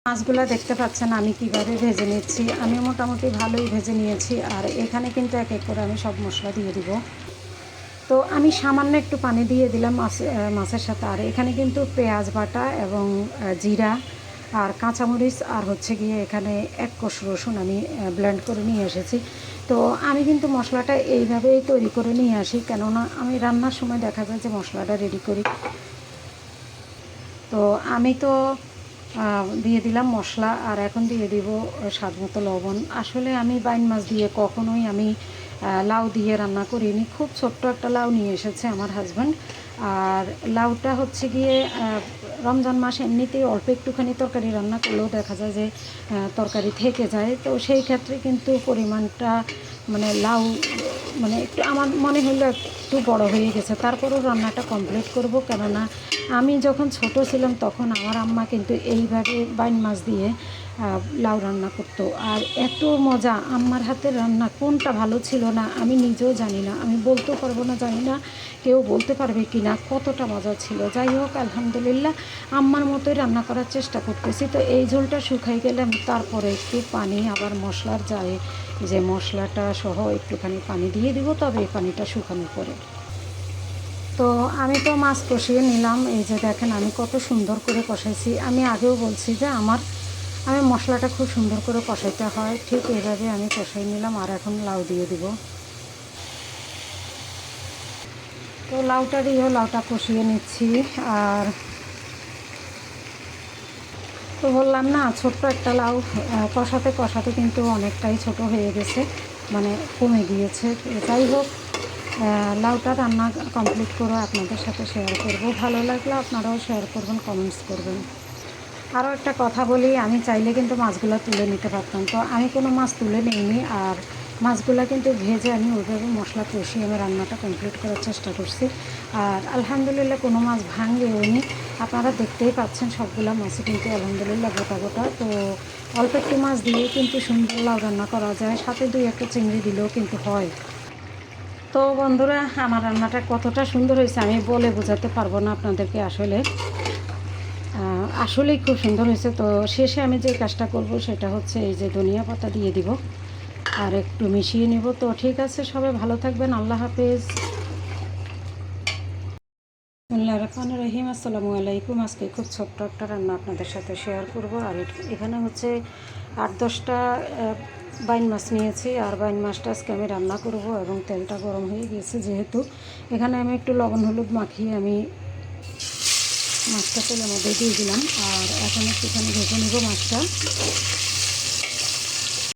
মাছগুলো দেখতে পাচ্ছেন আমি কিভাবে ভেজে নিচ্ছি। আমি মোটামুটি ভালোই ভেজে নিয়েছি। আর এখানে কিন্তু এক এক করে আমি সব মশলা দিয়ে দিব। তো আমি সামান্য একটু পানি দিয়ে দিলাম মাছের সাথে। আর এখানে কিন্তু পেঁয়াজ বাটা এবং জিরা আর কাঁচামরিচ আর হচ্ছে গিয়ে এখানে এক কোষ রসুন আমি ব্লেন্ড করে নিয়ে এসেছি। তো আমি কিন্তু মশলাটা এইভাবেই তৈরি করে নিয়ে আসি, কেননা আমি রান্নার সময় দেখা যায় যে মশলাটা রেডি করি। তো আমি তো দিয়ে দিলাম মশলা, আর এখন দিয়ে দিব স্বাদ মতো লবণ। আসলে আমি বাইন মাছ দিয়ে কখনোই আমি লাউ দিয়ে রান্না করিনি। খুব ছোট্ট একটা লাউ নিয়ে এসেছে আমার হাজব্যান্ড। আর লাউটা হচ্ছে গিয়ে রমজান মাস এমনিতেই অল্প একটুখানি তরকারি রান্না করলেও দেখা যায় যে তরকারি থেকে যায়। তো সেই ক্ষেত্রে কিন্তু পরিমাণটা মানে লাউ মানে একটু আমার মনে হলো একটু বড় হয়ে গেছে। তারপরেও রান্নাটা কমপ্লিট করব, কেননা আমি যখন ছোট ছিলাম তখন আমার আম্মা কিন্তু এইভাবে বাইন মাছ দিয়ে লাউ রান্না করতো। আর এত মজা, আম্মার হাতের রান্না কোনটা ভালো ছিল না আমি নিজেও জানি না, আমি বলতেও পারবো না, জানি না কেউ বলতে পারবে কি না কতটা মজা ছিল। যাই হোক, আলহামদুলিল্লাহ আম্মার মতোই রান্না করার চেষ্টা করতেছি। তো এই ঝোলটা শুকাই গেলে আমি তারপরে একটু পানি আবার মশলার যায় যে মশলাটা সহ একটুখানি পানি দিয়ে দিব, তবে এই পানিটা শুকানোর পরে। তো আমি তো মাছ কষিয়ে নিলাম। এই যে দেখেন আমি কত সুন্দর করে কষাইছি। আমি আগেও বলছি যে আমি মশলাটা খুব সুন্দর করে কষাইতে হয়, ঠিক এইভাবে আমি কষাই নিলাম। আর এখন লাউ দিয়ে দিব। তো লাউটা কষিয়ে নিচ্ছি। আর তো বললাম না, ছোট্ট একটা লাউ কষাতে কষাতে কিন্তু অনেকটাই ছোট হয়ে গেছে, মানে কমে গিয়েছে। যাই হোক, লাউটা রান্না কমপ্লিট করে আপনাদের সাথে শেয়ার করব। ভালো লাগলে আপনারাও শেয়ার করবেন, কমেন্টস করবেন। আরও একটা কথা বলি, আমি চাইলে কিন্তু মাছগুলো তুলে নিতে পারতাম, তো আমি কোনো মাছ তুলে নিইনি। আর মাছগুলো কিন্তু ভেজে আমি ওইভাবে মশলা কষিয়ে আমি রান্নাটা কমপ্লিট করার চেষ্টা করছি। আর আলহামদুলিল্লাহ কোনো মাছ ভাঙেওনি। আপনারা দেখতেই পাচ্ছেন সবগুলো মাছই কিন্তু আলহামদুলিল্লাহ গোটা গোটা। তো অল্প একটু মাছ দিয়ে কিন্তু সুন্দর লাউ রান্না করা যায়, সাথে 2-1টা চিংড়ি দিলেও কিন্তু হয়। তো বন্ধুরা, আমার রান্নাটা কতটা সুন্দর হয়েছে আমি বলে বোঝাতে পারবো না আপনাদেরকে। আসলেই খুব সুন্দর হয়েছে। তো শেষে আমি যে কাজটা করব সেটা হচ্ছে এই যে ধনিয়া পাতা দিয়ে দিব আর একটু মিশিয়ে নিব। তো ঠিক আছে, সবাই ভালো থাকবেন, আল্লাহ হাফেজ। বিসমিল্লাহির রহমানির রহিম, আসসালামু আলাইকুম। আজকে খুব ছোট্ট একটা রান্না আপনাদের সাথে শেয়ার করব। আর এখানে হচ্ছে 8-10টা বাইন মাছ নিয়েছি। আর বাইন মাছটা আজকে আমি রান্না করব এবং তেলটা গরম হয়ে গিয়েছে যেহেতু, এখানে আমি একটু লবণ হলুদ মাখিয়ে আমি মাছটা তেলের মধ্যে দিয়ে দিলাম। আর এখন একটুখানি ভেজে নেব মাছটা।